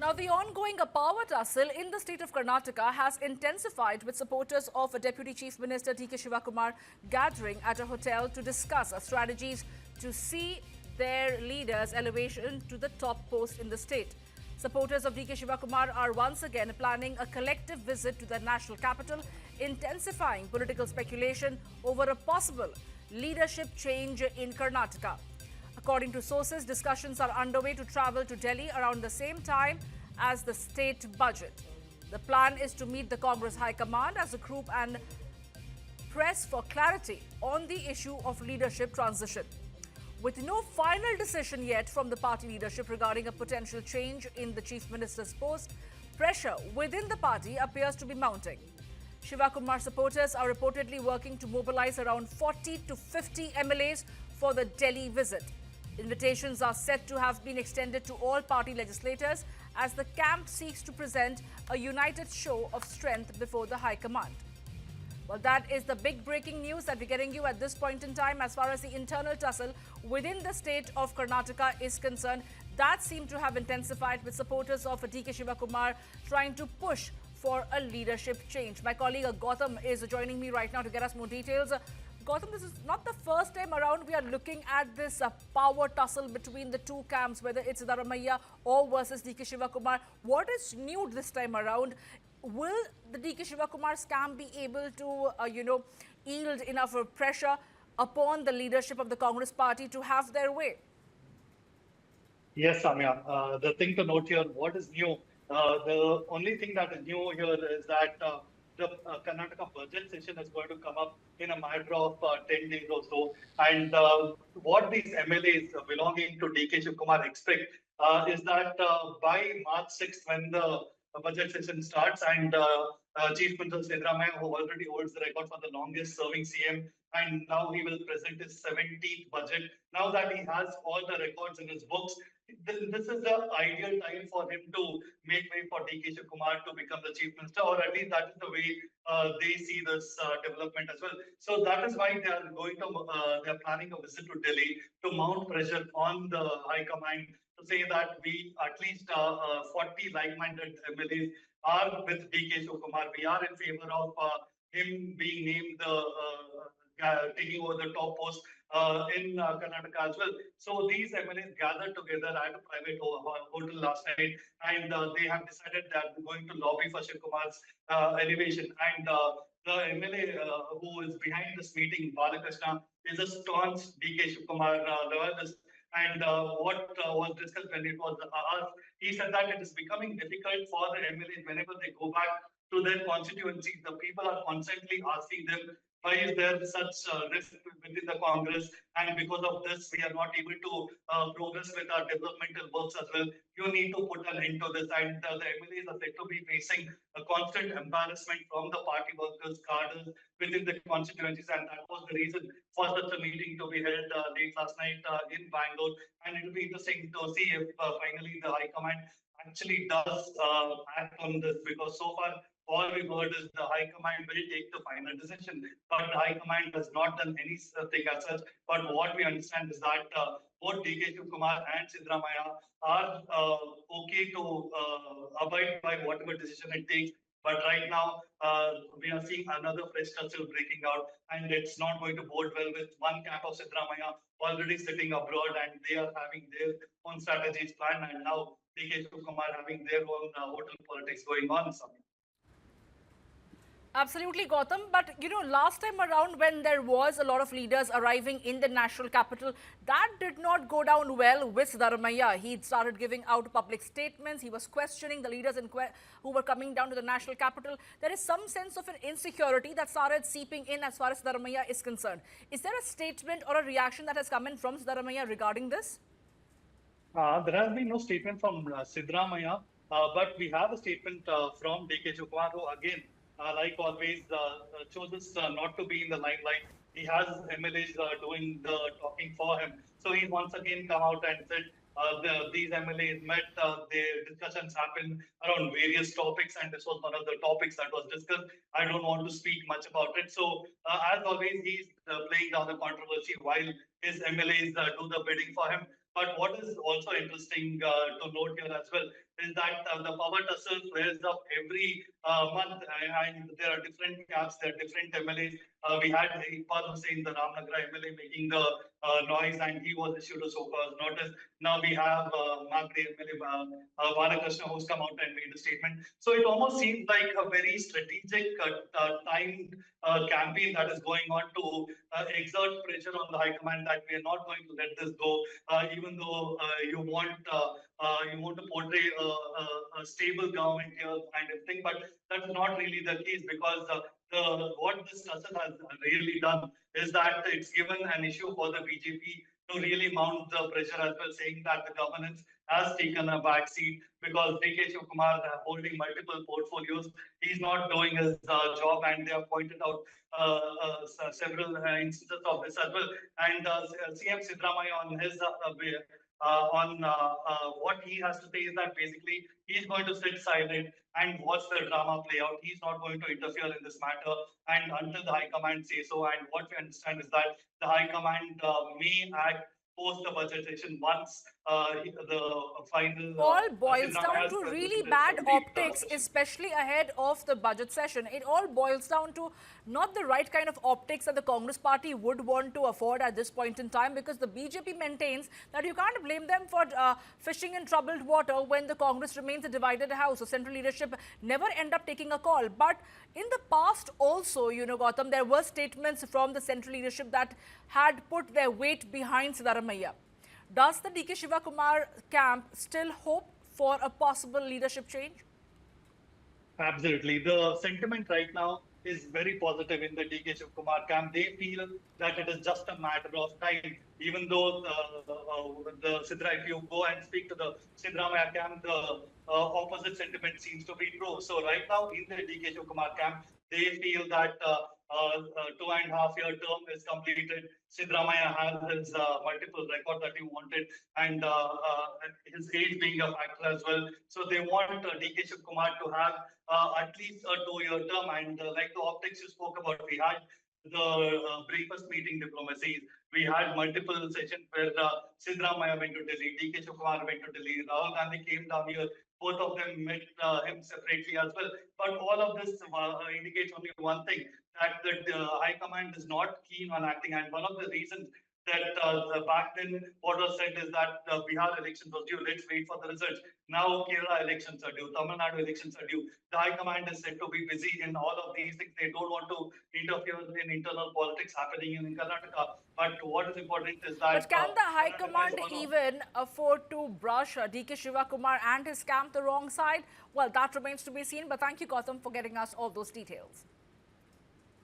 Now, the ongoing power tussle in the state of Karnataka has intensified with supporters of Deputy Chief Minister D.K. Shivakumar gathering at a hotel to discuss strategies to see their leader's elevation to the top post in the state. Supporters of D.K. Shivakumar are once again planning a collective visit to the national capital, intensifying political speculation over a possible leadership change in Karnataka. According to sources, discussions are underway to travel to Delhi around the same time as the state budget. The plan is to meet the Congress High Command as a group and press for clarity on the issue of leadership transition. With no final decision yet from the party leadership regarding a potential change in the chief minister's post, pressure within the party appears to be mounting. Shivakumar supporters are reportedly working to mobilize around 40 to 50 MLAs for the Delhi visit. Invitations are said to have been extended to all party legislators as the camp seeks to present a united show of strength before the High Command. Well, that is the big breaking news that we're getting you at this point in time as far as the internal tussle within the state of Karnataka is concerned. That seemed to have intensified with supporters of D.K. Shivakumar trying to push for a leadership change. My colleague Gautam is joining me right now to get us more details. Gautam, this is not the first time around we are looking at this power tussle between the two camps, whether it's Siddaramaiah or versus D.K. Shivakumar. What is new this time around? Will the D.K. Shivakumar's camp be able to, yield enough pressure upon the leadership of the Congress party to have their way? Yes, Samya. The thing to note here, what is new? The only thing that is new here is that the Karnataka budget session is going to come up in a matter of 10 days or so. And what these MLAs belonging to D.K. Shivakumar expect is that by March 6th, when the budget session starts and Chief Minister Siddaramaiah, who already holds the record for the longest serving CM, and now he will present his 17th budget. Now that he has all the records in his books, this is the ideal time for him to make way for D.K. Shivakumar to become the chief minister, or at least that is the way they see this development as well. So that is why they are they are planning a visit to Delhi to mount pressure on the High Command to say that we at least 40 like-minded MLAs are with D.K. Shivakumar. We are in favor of him being named the taking over the top post in Karnataka as well. So these MLAs gathered together at a private hotel last night, and they have decided that they're going to lobby for Shivakumar's elevation. And the MLA who is behind this meeting, Balakrishna, is a staunch D.K. Shivakumar loyalist. And what was discussed when it was asked, he said that it is becoming difficult for the MLAs whenever they go back to their constituencies. The people are constantly asking them, why is there such risk within the Congress? And because of this, we are not able to progress with our developmental works as well. You need to put an end to this. And the MLAs are said to be facing a constant embarrassment from the party workers, cadres within the constituencies. And that was the reason for such a meeting to be held late last night in Bangalore. And it will be interesting to see if finally the High Command actually does act on this, because so far all we've heard is the High Command will take the final decision, but the High Command has not done anything as such. But what we understand is that both D.K. Shivakumar and Siddaramaiah are okay to abide by whatever decision it takes. But right now, we are seeing another fresh tussle breaking out, and it's not going to bode well with one camp of Siddaramaiah already sitting abroad, and they are having their own strategies planned, and now D.K. Shivakumar having their own hotel politics going on. Absolutely, Gautam. But, last time around when there was a lot of leaders arriving in the national capital, that did not go down well with Siddaramaiah. He started giving out public statements. He was questioning the leaders who were coming down to the national capital. There is some sense of an insecurity that started seeping in as far as Siddaramaiah is concerned. Is there a statement or a reaction that has come in from Siddaramaiah regarding this? There has been no statement from Siddaramaiah, but we have a statement from D.K. Shivakumar, who again, like always, chooses not to be in the limelight. He has MLAs doing the talking for him. So he's once again come out and said these MLAs met, their discussions happened around various topics, and this was one of the topics that was discussed. I don't want to speak much about it. So as always, he's playing down the controversy while his MLAs do the bidding for him. But what is also interesting to note here as well is that the power tussle wears up every month, and there are different caps, there are different MLAs. We had Iqbal Hussain, the Ramnagar MLA, making the noise, and he was issued a so-called notice. Now we have Magri MLA Balakrishna, who's come out and made a statement. So it almost seems like a very strategic, timed campaign that is going on to exert pressure on the High Command that we are not going to let this go, even though you want to portray a stable government here and everything, but that's not really the case because what this tussle has really done is that it's given an issue for the BJP to really mount the pressure as well, saying that the governance has taken a back seat because DK Shivakumar holding multiple portfolios, he's not doing his job, and they have pointed out several instances of this as well. And CM Sidramaya on his what he has to say is that basically he's going to sit silent and watch the drama play out. He's not going to interfere in this matter, and until the High Command say so. And what we understand is that the High Command may act post the budget session once the final. All boils down to really bad optics, especially ahead of the budget session. It all boils down to not the right kind of optics that the Congress party would want to afford at this point in time, because the BJP maintains that you can't blame them for fishing in troubled water when the Congress remains a divided house. So central leadership never end up taking a call. But in the past also, Gautam, there were statements from the central leadership that had put their weight behind Siddaramaiah. Does the DK Shivakumar camp still hope for a possible leadership change? Absolutely. The sentiment right now is very positive in the DK Shivakumar camp. They feel that it is just a matter of time. Even though if you go and speak to the Siddaramaiah camp, the opposite sentiment seems to be true. So right now in the DK Shivakumar camp, they feel that 2.5-year term is completed. Siddaramaiah has his multiple record that he wanted, and his age being a factor as well. So they want DK Shivakumar to have at least a 2-year term. And like the optics you spoke about, we had the breakfast meeting diplomacies. We had multiple sessions where Siddaramaiah went to Delhi, DK Shivakumar went to Delhi, Rahul Gandhi came down here. Both of them met him separately as well. But all of this indicates only one thing, that the High Command is not keen on acting. And one of the reasons that back then what was said is that Bihar elections was due. Let's wait for the results. Now Kerala elections are due. Tamil Nadu elections are due. The High Command is said to be busy in all of these things. They don't want to interfere in internal politics happening in Karnataka. But what is important is that... But can the High Command even afford to brush DK Shivakumar and his camp the wrong side? Well, that remains to be seen. But thank you, Gautam, for getting us all those details.